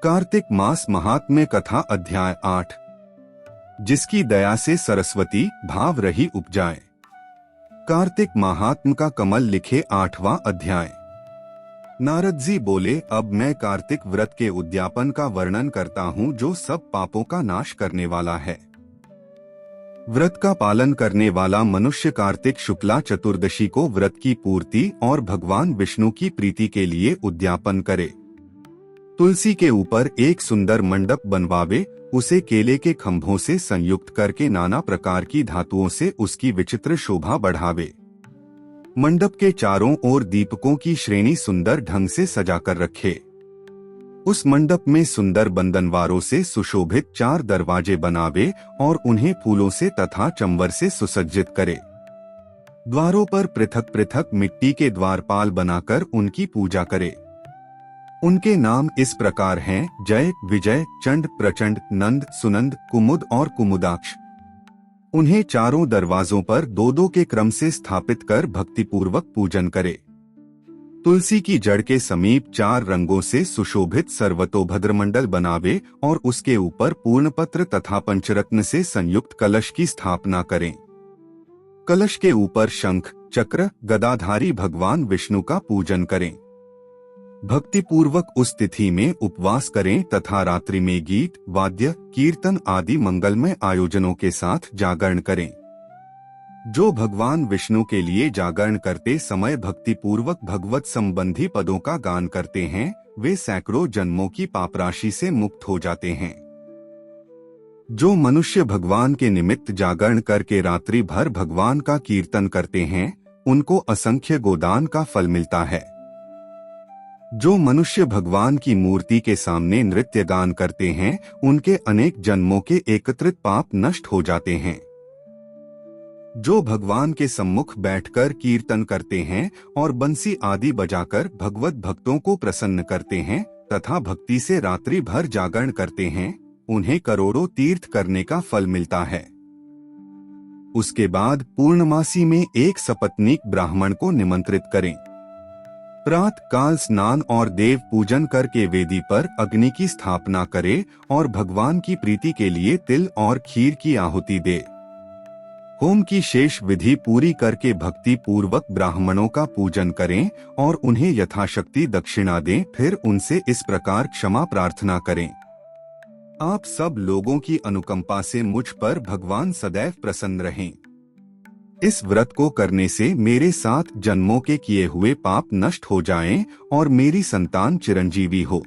कार्तिक मास महात्म्य कथा अध्याय 8। जिसकी दया से सरस्वती भाव रही उपजाए। कार्तिक महात्म का कमल लिखे 8वां अध्याय। नारद जी बोले, अब मैं कार्तिक व्रत के उद्यापन का वर्णन करता हूँ जो सब पापों का नाश करने वाला है। व्रत का पालन करने वाला मनुष्य कार्तिक शुक्ला चतुर्दशी को व्रत की पूर्ति और भगवान विष्णु की प्रीति के लिए उद्यापन करे। तुलसी के ऊपर एक सुंदर मंडप बनवावे, उसे केले के खंभों से संयुक्त करके नाना प्रकार की धातुओं से उसकी विचित्र शोभा बढ़ावे। मंडप के चारों ओर दीपकों की श्रेणी सुंदर ढंग से सजाकर रखे। उस मंडप में सुंदर बंधनवारों से सुशोभित 4 दरवाजे बनावे और उन्हें फूलों से तथा चंवर से सुसज्जित करे। द्वारों पर पृथक पृथक मिट्टी के द्वारपाल बनाकर उनकी पूजा करे। उनके नाम इस प्रकार हैं: जय, विजय, चंड, प्रचंड, नंद, सुनंद, कुमुद और कुमुदाक्ष। उन्हें चारों दरवाजों पर 2-2 के क्रम से स्थापित कर भक्तिपूर्वक पूजन करे। तुलसी की जड़ के समीप 4 रंगों से सुशोभित सर्वतोभद्र मंडल बनावे और उसके ऊपर पूर्णपत्र तथा पंचरत्न से संयुक्त कलश की स्थापना करें। कलश के ऊपर शंख, चक्र, गदाधारी भगवान विष्णु का पूजन करें। भक्तिपूर्वक उस तिथि में उपवास करें तथा रात्रि में गीत, वाद्य, कीर्तन आदि मंगलमय आयोजनों के साथ जागरण करें। जो भगवान विष्णु के लिए जागरण करते समय भक्तिपूर्वक भगवत संबंधी पदों का गान करते हैं, वे सैकड़ों जन्मों की पापराशि से मुक्त हो जाते हैं। जो मनुष्य भगवान के निमित्त जागरण करके रात्रि भर भगवान का कीर्तन करते हैं, उनको असंख्य गोदान का फल मिलता है। जो मनुष्य भगवान की मूर्ति के सामने नृत्य गान करते हैं, उनके अनेक जन्मों के एकत्रित पाप नष्ट हो जाते हैं। जो भगवान के सम्मुख बैठकर कीर्तन करते हैं और बंसी आदि बजाकर भगवत भक्तों को प्रसन्न करते हैं तथा भक्ति से रात्रि भर जागरण करते हैं, उन्हें करोड़ों तीर्थ करने का फल मिलता है। उसके बाद पूर्णमासी में एक सपत्नीक ब्राह्मण को निमंत्रित करें। प्रातः काल स्नान और देव पूजन करके वेदी पर अग्नि की स्थापना करे और भगवान की प्रीति के लिए तिल और खीर की आहुति दे। होम की शेष विधि पूरी करके भक्ति पूर्वक ब्राह्मणों का पूजन करें और उन्हें यथाशक्ति दक्षिणा दें। फिर उनसे इस प्रकार क्षमा प्रार्थना करें: आप सब लोगों की अनुकंपा से मुझ पर भगवान सदैव प्रसन्न रहें। इस व्रत को करने से मेरे 7 जन्मों के किए हुए पाप नष्ट हो जाएं और मेरी संतान चिरंजीवी हो।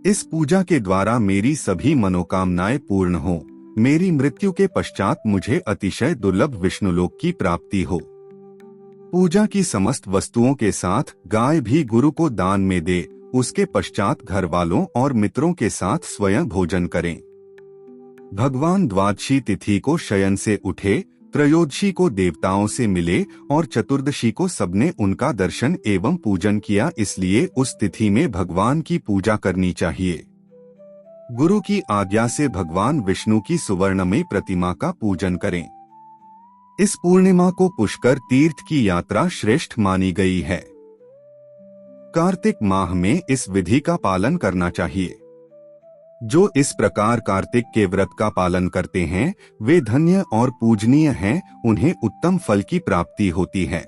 इस पूजा के द्वारा मेरी सभी मनोकामनाएं पूर्ण हो। मेरी मृत्यु के पश्चात मुझे अतिशय दुर्लभ विष्णुलोक की प्राप्ति हो। पूजा की समस्त वस्तुओं के साथ गाय भी गुरु को दान में दे। उसके पश्चात घर वालों और मित्रों के साथ स्वयं भोजन करें। भगवान द्वादशी तिथि को शयन से उठे, त्रयोदशी को देवताओं से मिले और चतुर्दशी को सबने उनका दर्शन एवं पूजन किया, इसलिए उस तिथि में भगवान की पूजा करनी चाहिए। गुरु की आज्ञा से भगवान विष्णु की सुवर्णमयी प्रतिमा का पूजन करें। इस पूर्णिमा को पुष्कर तीर्थ की यात्रा श्रेष्ठ मानी गई है। कार्तिक माह में इस विधि का पालन करना चाहिए। जो इस प्रकार कार्तिक के व्रत का पालन करते हैं, वे धन्य और पूजनीय हैं, उन्हें उत्तम फल की प्राप्ति होती है।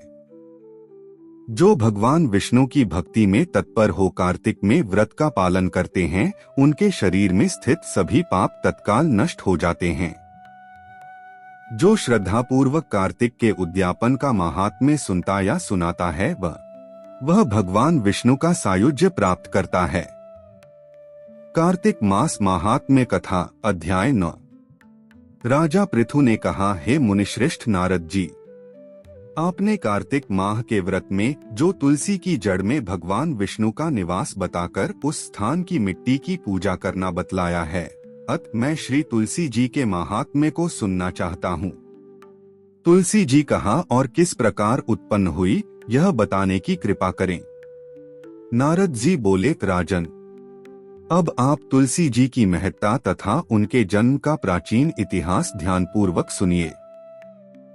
जो भगवान विष्णु की भक्ति में तत्पर हो कार्तिक में व्रत का पालन करते हैं, उनके शरीर में स्थित सभी पाप तत्काल नष्ट हो जाते हैं। जो श्रद्धापूर्वक कार्तिक के उद्यापन का महात्म्य सुनता या सुनाता है, वह भगवान विष्णु का सायुज्य प्राप्त करता है। कार्तिक मास महात्म्य कथा अध्याय 9। राजा पृथु ने कहा, हे मुनिश्रेष्ठ नारद जी, आपने कार्तिक माह के व्रत में जो तुलसी की जड़ में भगवान विष्णु का निवास बताकर उस स्थान की मिट्टी की पूजा करना बतलाया है। अत मैं श्री तुलसी जी के महात्म्य को सुनना चाहता हूँ। तुलसी जी कहाँ और किस प्रकार उत्पन्न हुई, यह बताने की कृपा करें। नारद जी बोले, राजन, अब आप तुलसी जी की महत्ता तथा उनके जन्म का प्राचीन इतिहास ध्यानपूर्वक सुनिए।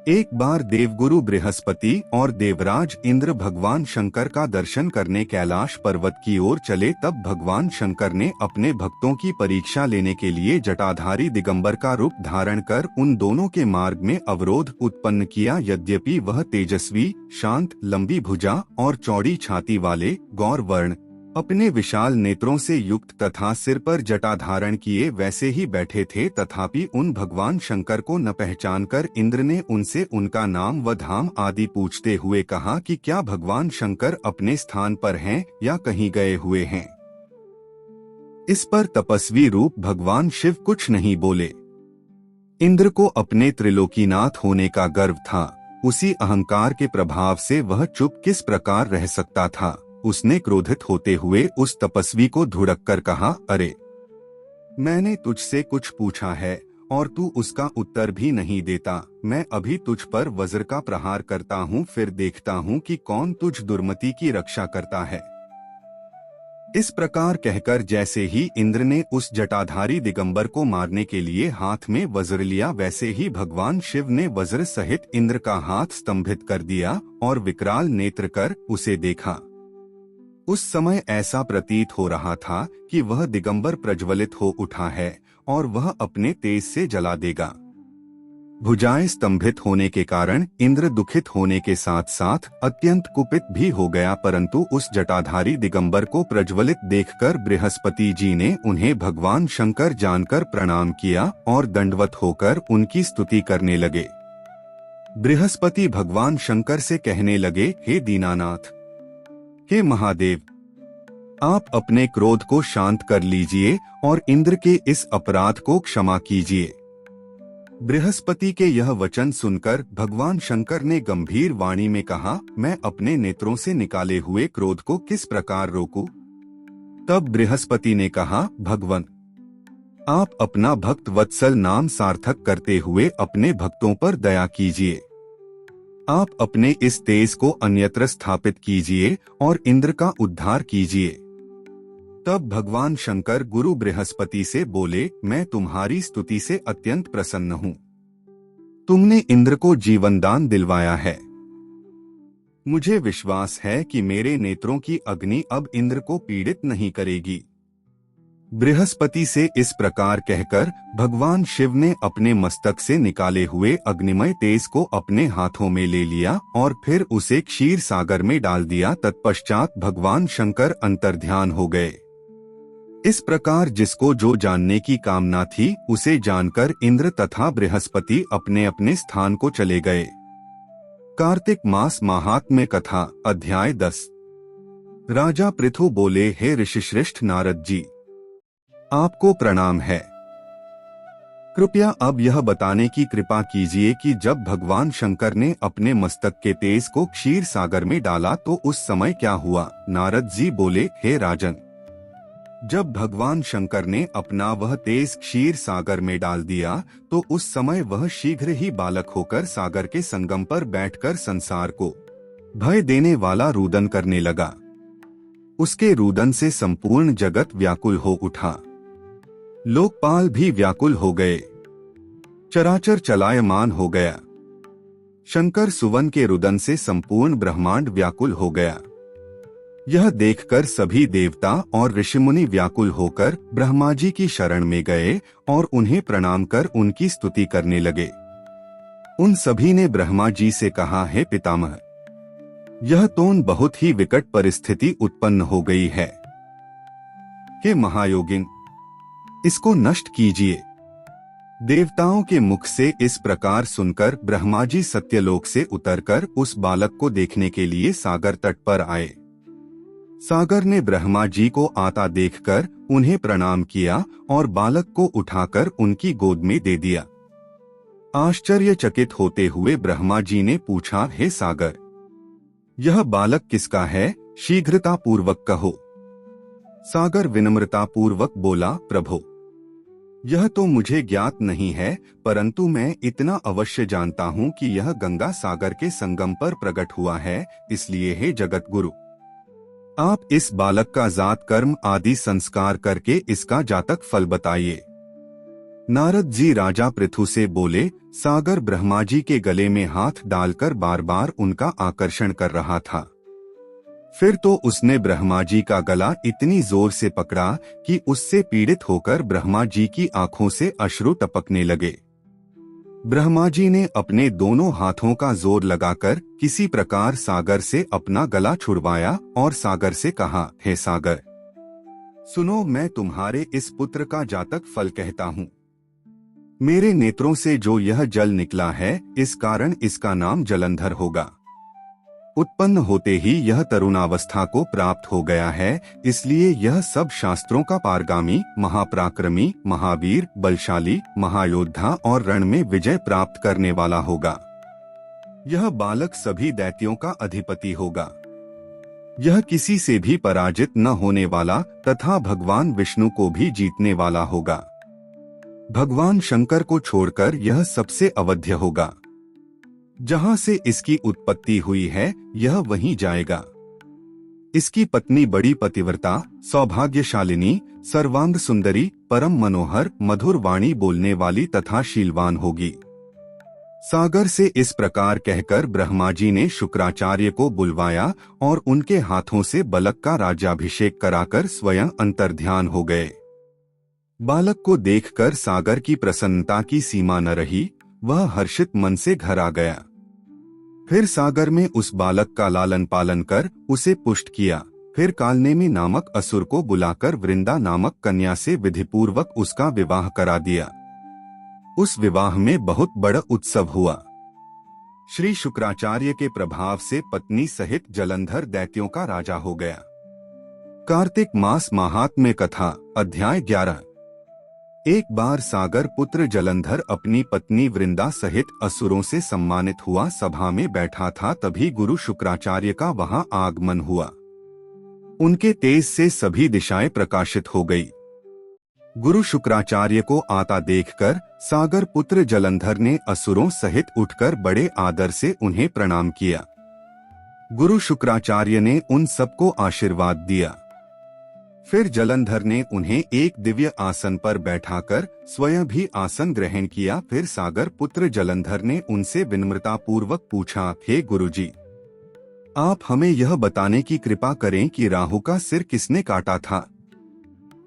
एक बार देवगुरु बृहस्पति और देवराज इंद्र भगवान शंकर का दर्शन करने कैलाश पर्वत की ओर चले, तब भगवान शंकर ने अपने भक्तों की परीक्षा लेने के लिए जटाधारी दिगंबर का रूप धारण कर उन दोनों के मार्ग में अवरोध उत्पन्न किया। यद्यपि वह तेजस्वी, शांत, लंबी भुजा और चौड़ी छाती वाले गौर वर्ण, अपने विशाल नेत्रों से युक्त तथा सिर पर जटा धारण किए वैसे ही बैठे थे, तथापि उन भगवान शंकर को न पहचानकर इंद्र ने उनसे उनका नाम व धाम आदि पूछते हुए कहा कि क्या भगवान शंकर अपने स्थान पर हैं या कहीं गए हुए हैं। इस पर तपस्वी रूप भगवान शिव कुछ नहीं बोले। इंद्र को अपने त्रिलोकीनाथ होने का गर्व था, उसी अहंकार के प्रभाव से वह चुप किस प्रकार रह सकता था। उसने क्रोधित होते हुए उस तपस्वी को धुड़क कर कहा, अरे, मैंने तुझसे कुछ पूछा है और तू उसका उत्तर भी नहीं देता। मैं अभी तुझ पर वज्र का प्रहार करता हूँ, फिर देखता हूँ कि कौन तुझ दुर्मति की रक्षा करता है। इस प्रकार कहकर जैसे ही इंद्र ने उस जटाधारी दिगंबर को मारने के लिए हाथ में वज्र लिया, वैसे ही भगवान शिव ने वज्र सहित इंद्र का हाथ स्तंभित कर दिया और विकराल नेत्र कर उसे देखा। उस समय ऐसा प्रतीत हो रहा था कि वह दिगंबर प्रज्वलित हो उठा है और वह अपने तेज से जला देगा। भुजाएं स्तंभित होने के कारण इंद्र दुखित होने के साथ साथ अत्यंत कुपित भी हो गया, परंतु उस जटाधारी दिगंबर को प्रज्वलित देखकर बृहस्पति जी ने उन्हें भगवान शंकर जानकर प्रणाम किया और दंडवत होकर उनकी स्तुति करने लगे। बृहस्पति भगवान शंकर से कहने लगे, हे दीनानाथ, हे महादेव, आप अपने क्रोध को शांत कर लीजिए और इंद्र के इस अपराध को क्षमा कीजिए। बृहस्पति के यह वचन सुनकर भगवान शंकर ने गंभीर वाणी में कहा, मैं अपने नेत्रों से निकाले हुए क्रोध को किस प्रकार रोकूं? तब बृहस्पति ने कहा, भगवान, आप अपना भक्त वत्सल नाम सार्थक करते हुए अपने भक्तों पर दया कीजिए। आप अपने इस तेज को अन्यत्र स्थापित कीजिए और इंद्र का उद्धार कीजिए। तब भगवान शंकर गुरु बृहस्पति से बोले, मैं तुम्हारी स्तुति से अत्यंत प्रसन्न हूँ। तुमने इंद्र को जीवन दान दिलवाया है। मुझे विश्वास है कि मेरे नेत्रों की अग्नि अब इंद्र को पीड़ित नहीं करेगी। बृहस्पति से इस प्रकार कहकर भगवान शिव ने अपने मस्तक से निकाले हुए अग्निमय तेज को अपने हाथों में ले लिया और फिर उसे क्षीर सागर में डाल दिया। तत्पश्चात भगवान शंकर अंतर्ध्यान हो गए। इस प्रकार जिसको जो जानने की कामना थी उसे जानकर इंद्र तथा बृहस्पति अपने अपने स्थान को चले गए। कार्तिक मास महात्म्य कथा अध्याय 10। राजा पृथु बोले, हे ऋषिश्रेष्ठ नारद जी, आपको प्रणाम है। कृपया अब यह बताने की कृपा कीजिए कि जब भगवान शंकर ने अपने मस्तक के तेज को क्षीर सागर में डाला तो उस समय क्या हुआ? नारद जी बोले, हे राजन, जब भगवान शंकर ने अपना वह तेज क्षीर सागर में डाल दिया तो उस समय वह शीघ्र ही बालक होकर सागर के संगम पर बैठकर संसार को भय देने वाला रुदन करने लगा। उसके रुदन से संपूर्ण जगत व्याकुल हो उठा। लोकपाल भी व्याकुल हो गए। चराचर चलायमान हो गया। शंकर सुवन के रुदन से संपूर्ण ब्रह्मांड व्याकुल हो गया। यह देखकर सभी देवता और ऋषिमुनि व्याकुल होकर ब्रह्मा जी की शरण में गए और उन्हें प्रणाम कर उनकी स्तुति करने लगे। उन सभी ने ब्रह्मा जी से कहा, हे पितामह, यह तो बहुत ही विकट परिस्थिति उत्पन्न हो गई है। हे महायोगिन, इसको नष्ट कीजिए। देवताओं के मुख से इस प्रकार सुनकर ब्रह्मा जी सत्यलोक से उतरकर उस बालक को देखने के लिए सागर तट पर आए। सागर ने ब्रह्मा जी को आता देखकर उन्हें प्रणाम किया और बालक को उठाकर उनकी गोद में दे दिया। आश्चर्यचकित होते हुए ब्रह्मा जी ने पूछा, हे सागर, यह बालक किसका है? शीघ्रता पूर्वक कहो। सागर विनम्रता पूर्वक बोला, प्रभु, यह तो मुझे ज्ञात नहीं है, परंतु मैं इतना अवश्य जानता हूँ कि यह गंगा सागर के संगम पर प्रकट हुआ है। इसलिए हे जगत गुरु, आप इस बालक का जात कर्म आदि संस्कार करके इसका जातक फल बताइए। नारद जी राजा पृथु से बोले, सागर ब्रह्मा जी के गले में हाथ डालकर बार बार उनका आकर्षण कर रहा था। फिर तो उसने ब्रह्मा जी का गला इतनी जोर से पकड़ा कि उससे पीड़ित होकर ब्रह्मा जी की आंखों से अश्रु टपकने लगे। ब्रह्मा जी ने अपने दोनों हाथों का जोर लगाकर किसी प्रकार सागर से अपना गला छुड़वाया और सागर से कहा, हे सागर, सुनो, मैं तुम्हारे इस पुत्र का जातक फल कहता हूँ। मेरे नेत्रों से जो यह जल निकला है, इस कारण इसका नाम जलंधर होगा। उत्पन्न होते ही यह तरुणावस्था को प्राप्त हो गया है, इसलिए यह सब शास्त्रों का पारगामी, महापराक्रमी, महावीर, बलशाली, महायोद्धा और रण में विजय प्राप्त करने वाला होगा। यह बालक सभी दैत्यों का अधिपति होगा। यह किसी से भी पराजित न होने वाला तथा भगवान विष्णु को भी जीतने वाला होगा। भगवान शंकर को छोड़कर यह सबसे अवध्य होगा। जहां से इसकी उत्पत्ति हुई है, यह वहीं जाएगा। इसकी पत्नी बड़ी पतिव्रता, सौभाग्यशालिनी, सर्वांग सुंदरी, परम मनोहर, मधुर वाणी बोलने वाली तथा शीलवान होगी। सागर से इस प्रकार कहकर ब्रह्मा जी ने शुक्राचार्य को बुलवाया और उनके हाथों से बालक का राज्याभिषेक कराकर स्वयं अंतर्ध्यान हो गए। बालक को देखकर सागर की प्रसन्नता की सीमा न रही, वह हर्षित मन से घर आ गया। फिर सागर में उस बालक का लालन पालन कर उसे पुष्ट किया। फिर कालनेमी नामक असुर को बुलाकर वृंदा नामक कन्या से विधिपूर्वक उसका विवाह करा दिया। उस विवाह में बहुत बड़ा उत्सव हुआ। श्री शुक्राचार्य के प्रभाव से पत्नी सहित जलंधर दैत्यों का राजा हो गया। कार्तिक मास महात्म्य कथा अध्याय 11। एक बार सागर पुत्र जलंधर अपनी पत्नी वृंदा सहित असुरों से सम्मानित हुआ सभा में बैठा था, तभी गुरु शुक्राचार्य का वहां आगमन हुआ। उनके तेज से सभी दिशाएं प्रकाशित हो गई। गुरु शुक्राचार्य को आता देखकर सागर पुत्र जलंधर ने असुरों सहित उठकर बड़े आदर से उन्हें प्रणाम किया। गुरु शुक्राचार्य ने उन सबको आशीर्वाद दिया। फिर जलंधर ने उन्हें एक दिव्य आसन पर बैठाकर स्वयं भी आसन ग्रहण किया। फिर सागर पुत्र जलंधर ने उनसे विनम्रता पूर्वक पूछा, हे गुरुजी, आप हमें यह बताने की कृपा करें कि राहु का सिर किसने काटा था।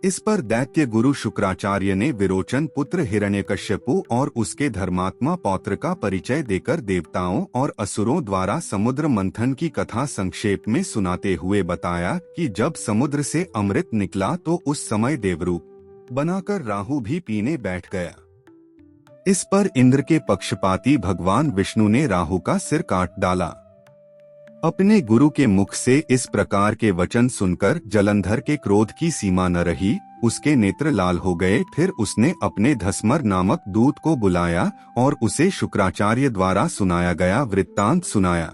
इस पर दैत्य गुरु शुक्राचार्य ने विरोचन पुत्र हिरण्यकश्यपु और उसके धर्मात्मा पौत्र का परिचय देकर देवताओं और असुरों द्वारा समुद्र मंथन की कथा संक्षेप में सुनाते हुए बताया कि जब समुद्र से अमृत निकला तो उस समय देवरूप बनाकर राहु भी पीने बैठ गया। इस पर इंद्र के पक्षपाती भगवान विष्णु ने राहु का सिर काट डाला। अपने गुरु के मुख से इस प्रकार के वचन सुनकर जलंधर के क्रोध की सीमा न रही, उसके नेत्र लाल हो गए। फिर उसने अपने धस्मर नामक दूत को बुलाया और उसे शुक्राचार्य द्वारा सुनाया गया वृत्तांत सुनाया।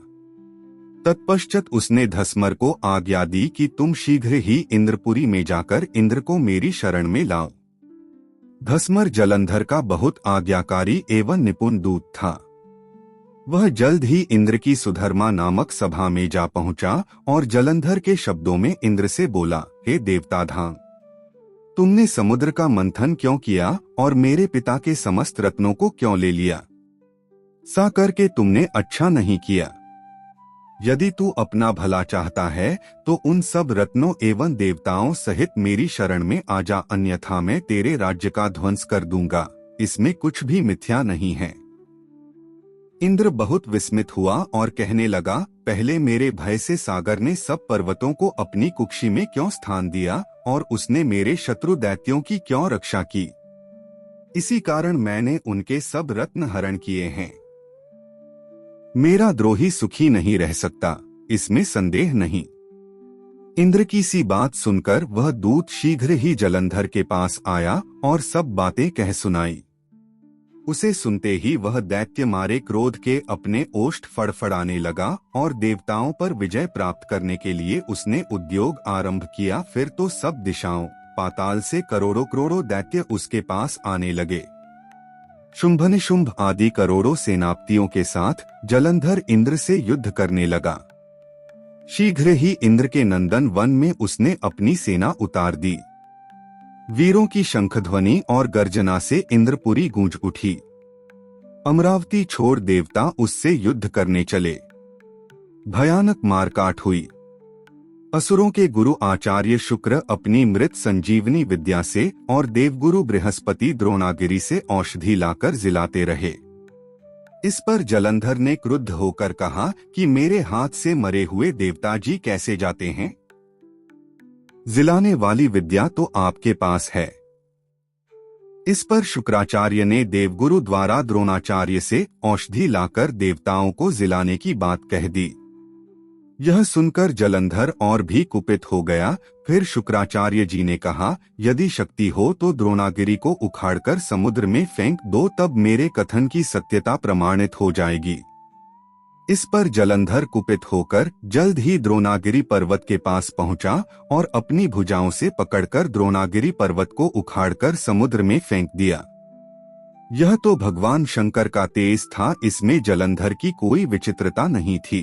तत्पश्चात उसने धस्मर को आज्ञा दी कि तुम शीघ्र ही इंद्रपुरी में जाकर इंद्र को मेरी शरण में लाओ। धस्मर जलंधर का बहुत आज्ञाकारी एवं निपुण दूत था। वह जल्द ही इंद्र की सुधर्मा नामक सभा में जा पहुंचा और जलंधर के शब्दों में इंद्र से बोला, हे देवताधाम, तुमने समुद्र का मंथन क्यों किया और मेरे पिता के समस्त रत्नों को क्यों ले लिया? सा करके तुमने अच्छा नहीं किया। यदि तू अपना भला चाहता है तो उन सब रत्नों एवं देवताओं सहित मेरी शरण में आ जा, अन्यथा मैं तेरे राज्य का ध्वंस कर दूंगा। इसमें कुछ भी मिथ्या नहीं है। इंद्र बहुत विस्मित हुआ और कहने लगा, पहले मेरे भय से सागर ने सब पर्वतों को अपनी कुक्षी में क्यों स्थान दिया और उसने मेरे शत्रु दैत्यों की क्यों रक्षा की? इसी कारण मैंने उनके सब रत्न हरण किए हैं। मेरा द्रोही सुखी नहीं रह सकता, इसमें संदेह नहीं। इंद्र की सी बात सुनकर वह दूत शीघ्र ही जलंधर के पास आया और सब बातें कह सुनाई। उसे सुनते ही वह दैत्य मारे क्रोध के अपने ओष्ठ फड़फड़ाने लगा और देवताओं पर विजय प्राप्त करने के लिए उसने उद्योग आरंभ किया। फिर तो सब दिशाओं पाताल से करोड़ों करोड़ों दैत्य उसके पास आने लगे। शुंभ निशुंभ आदि करोड़ों सेनापतियों के साथ जलंधर इंद्र से युद्ध करने लगा। शीघ्र ही इंद्र के नंदन वन में उसने अपनी सेना उतार दी। वीरों की शंखध्वनि और गर्जना से इंद्रपुरी गूंज उठी। अमरावती छोड़ देवता उससे युद्ध करने चले। भयानक मारकाट हुई। असुरों के गुरु आचार्य शुक्र अपनी मृत संजीवनी विद्या से और देवगुरु बृहस्पति द्रोणागिरी से औषधि लाकर जिलाते रहे। इस पर जलंधर ने क्रुद्ध होकर कहा कि मेरे हाथ से मरे हुए देवता जी कैसे जाते हैं? जिलाने वाली विद्या तो आपके पास है। इस पर शुक्राचार्य ने देवगुरु द्वारा द्रोणाचार्य से औषधि लाकर देवताओं को जिलाने की बात कह दी। यह सुनकर जलंधर और भी कुपित हो गया। फिर शुक्राचार्य जी ने कहा, यदि शक्ति हो तो द्रोणागिरी को उखाड़कर समुद्र में फेंक दो, तब मेरे कथन की सत्यता प्रमाणित हो जाएगी। इस पर जलंधर कुपित होकर जल्द ही द्रोणागिरी पर्वत के पास पहुंचा और अपनी भुजाओं से पकड़कर द्रोणागिरी पर्वत को उखाड़कर समुद्र में फेंक दिया। यह तो भगवान शंकर का तेज था, इसमें जलंधर की कोई विचित्रता नहीं थी।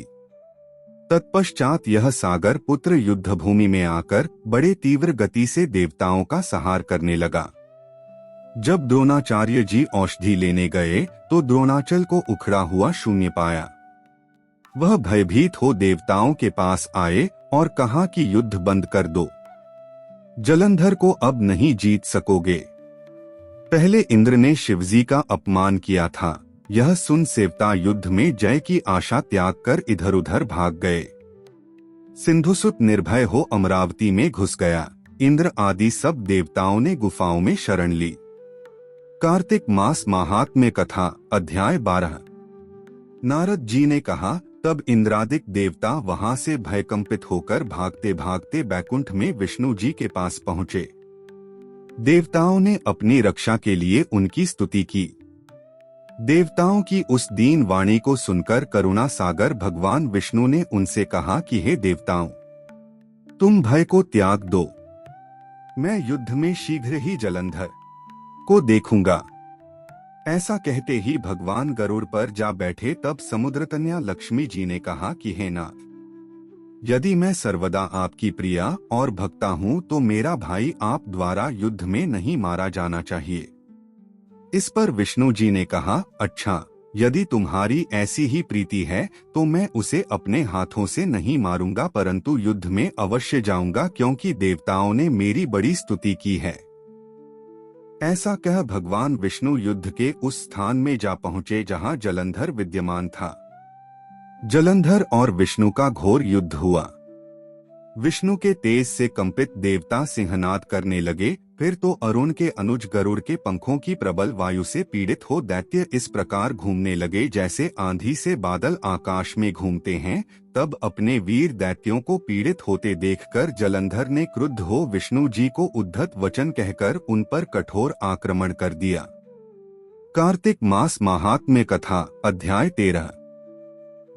तत्पश्चात यह सागर पुत्र युद्ध भूमि में आकर बड़े तीव्र गति से देवताओं का संहार करने लगा। जब द्रोणाचार्य जी औषधि लेने गए तो द्रोणाचल को उखड़ा हुआ शून्य पाया। वह भयभीत हो देवताओं के पास आए और कहा कि युद्ध बंद कर दो, जलंधर को अब नहीं जीत सकोगे। पहले इंद्र ने शिवजी का अपमान किया था। यह सुन सेवता युद्ध में जय की आशा त्याग कर इधर उधर भाग गए। सिंधुसुत निर्भय हो अमरावती में घुस गया। इंद्र आदि सब देवताओं ने गुफाओं में शरण ली। कार्तिक मास महात्म्य कथा अध्याय 12। नारद जी ने कहा, तब इंद्रादिक देवता वहां से भयकंपित होकर भागते भागते बैकुंठ में विष्णु जी के पास पहुंचे। देवताओं ने अपनी रक्षा के लिए उनकी स्तुति की। देवताओं की उस दीन वाणी को सुनकर करुणा सागर भगवान विष्णु ने उनसे कहा कि हे देवताओं, तुम भय को त्याग दो। मैं युद्ध में शीघ्र ही जलंधर को देखूंगा। ऐसा कहते ही भगवान गरुड़ पर जा बैठे। तब समुद्रतन्या लक्ष्मी जी ने कहा कि हे नाथ, यदि मैं सर्वदा आपकी प्रिया और भक्ता हूँ तो मेरा भाई आप द्वारा युद्ध में नहीं मारा जाना चाहिए। इस पर विष्णु जी ने कहा, अच्छा, यदि तुम्हारी ऐसी ही प्रीति है तो मैं उसे अपने हाथों से नहीं मारूंगा, परंतु युद्ध में अवश्य जाऊंगा, क्योंकि देवताओं ने मेरी बड़ी स्तुति की है। ऐसा कह भगवान विष्णु युद्ध के उस स्थान में जा पहुंचे जहां जलंधर विद्यमान था। जलंधर और विष्णु का घोर युद्ध हुआ। विष्णु के तेज से कंपित देवता सिंहनाद करने लगे। फिर तो अरुण के अनुज गरुड़ के पंखों की प्रबल वायु से पीड़ित हो दैत्य इस प्रकार घूमने लगे जैसे आंधी से बादल आकाश में घूमते हैं। तब अपने वीर दैत्यों को पीड़ित होते देखकर जलंधर ने क्रुद्ध हो विष्णु जी को उद्धत वचन कहकर उन पर कठोर आक्रमण कर दिया। कार्तिक मास महात्म्य कथा अध्याय 13।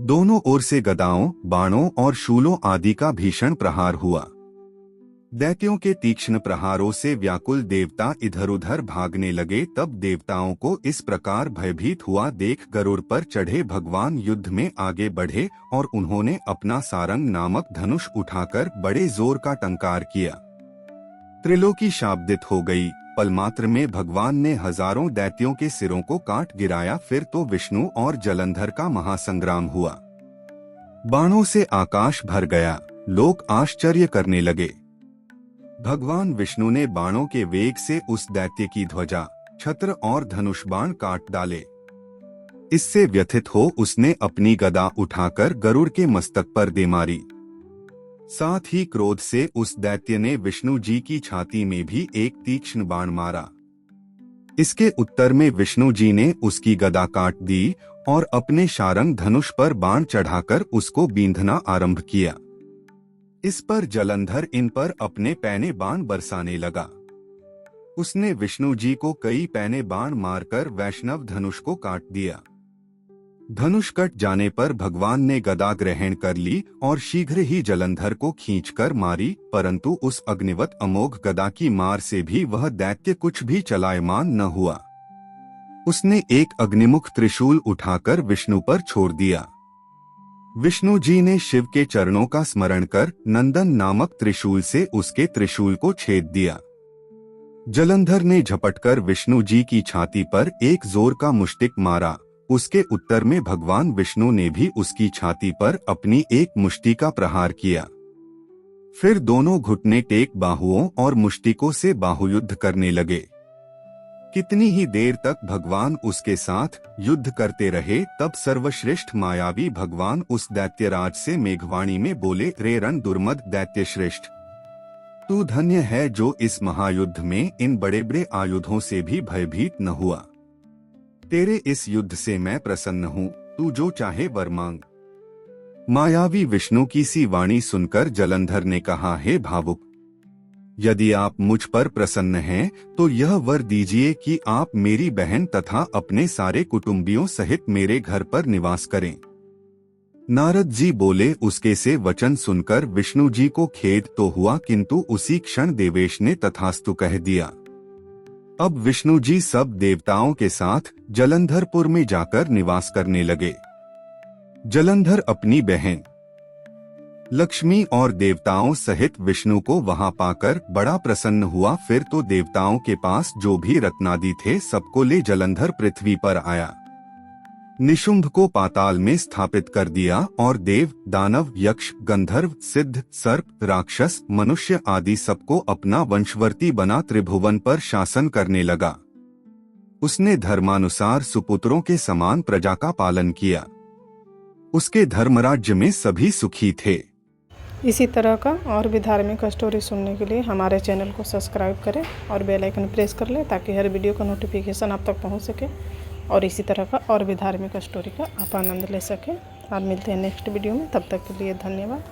दोनों ओर से गदाओं, बाणों और शूलों आदि का भीषण प्रहार हुआ। दैत्यों के तीक्ष्ण प्रहारों से व्याकुल देवता इधर उधर भागने लगे। तब देवताओं को इस प्रकार भयभीत हुआ देख गरुड़ पर चढ़े भगवान युद्ध में आगे बढ़े और उन्होंने अपना सारंग नामक धनुष उठाकर बड़े जोर का टंकार किया। त्रिलोकी शाब्दित हो गई। पलमात्र में भगवान ने हजारों दैत्यों के सिरों को काट गिराया। फिर तो विष्णु और जलंधर का महासंग्राम हुआ। बाणों से आकाश भर गया। लोग आश्चर्य करने लगे। भगवान विष्णु ने बाणों के वेग से उस दैत्य की ध्वजा, छत्र और धनुष बाण काट डाले। इससे व्यथित हो उसने अपनी गदा उठाकर गरुड़ के मस्तक पर दे मारी। साथ ही क्रोध से उस दैत्य ने विष्णु जी की छाती में भी एक तीक्ष्ण बाण मारा। इसके उत्तर में विष्णु जी ने उसकी गदा काट दी और अपने शारंग धनुष पर बाण चढ़ाकर उसको बींधना आरंभ किया। इस पर जलंधर इन पर अपने पैने बाण बरसाने लगा। उसने विष्णु जी को कई पैने बाण मारकर वैष्णव धनुष को काट दिया। धनुष कट जाने पर भगवान ने गदा ग्रहण कर ली और शीघ्र ही जलंधर को खींचकर मारी, परंतु उस अग्निवत अमोघ गदा की मार से भी वह दैत्य कुछ भी चलायमान न हुआ। उसने एक अग्निमुख त्रिशूल उठाकर विष्णु पर छोड़ दिया। विष्णु जी ने शिव के चरणों का स्मरण कर नंदन नामक त्रिशूल से उसके त्रिशूल को छेद दिया। जलंधर ने झपटकर विष्णु जी की छाती पर एक जोर का मुष्टिक मारा। उसके उत्तर में भगवान विष्णु ने भी उसकी छाती पर अपनी एक मुष्टि का प्रहार किया। फिर दोनों घुटने टेक बाहुओं और मुष्टिकों से बाहुयुद्ध करने लगे। कितनी ही देर तक भगवान उसके साथ युद्ध करते रहे, तब सर्वश्रेष्ठ मायावी भगवान उस दैत्यराज से मेघवाणी में बोले, रे रण दुर्मद दैत्य श्रेष्ठ, तू धन्य है जो इस महायुद्ध में इन बड़े बड़े आयुधों से भी भयभीत न हुआ। तेरे इस युद्ध से मैं प्रसन्न हूँ, तू जो चाहे वर मांग। मायावी विष्णु की सी वाणी सुनकर जलंधर ने कहा, हे भावुक, यदि आप मुझ पर प्रसन्न हैं तो यह वर दीजिए कि आप मेरी बहन तथा अपने सारे कुटुंबियों सहित मेरे घर पर निवास करें। नारद जी बोले, उसके से वचन सुनकर विष्णु जी को खेद तो हुआ, किंतु उसी क्षण देवेश ने तथास्तु कह दिया। अब विष्णु जी सब देवताओं के साथ जलंधरपुर में जाकर निवास करने लगे। जलंधर अपनी बहन लक्ष्मी और देवताओं सहित विष्णु को वहां पाकर बड़ा प्रसन्न हुआ। फिर तो देवताओं के पास जो भी रत्नादि थे सबको ले जलंधर पृथ्वी पर आया। निशुंभ को पाताल में स्थापित कर दिया और देव, दानव, यक्ष, गंधर्व, सिद्ध, सर्प, राक्षस, मनुष्य आदि सबको अपना वंशवर्ती बना त्रिभुवन पर शासन करने लगा। उसने धर्मानुसार सुपुत्रों के समान प्रजा का पालन किया। उसके धर्मराज्य में सभी सुखी थे। इसी तरह का और भी धार्मिक स्टोरी सुनने के लिए हमारे चैनल को सब्सक्राइब करें और बेल आइकन प्रेस कर लें, ताकि हर वीडियो का नोटिफिकेशन आप तक पहुंच सके और इसी तरह का और भी धार्मिक स्टोरी का आप आनंद ले सकें। और मिलते हैं नेक्स्ट वीडियो में, तब तक के लिए धन्यवाद।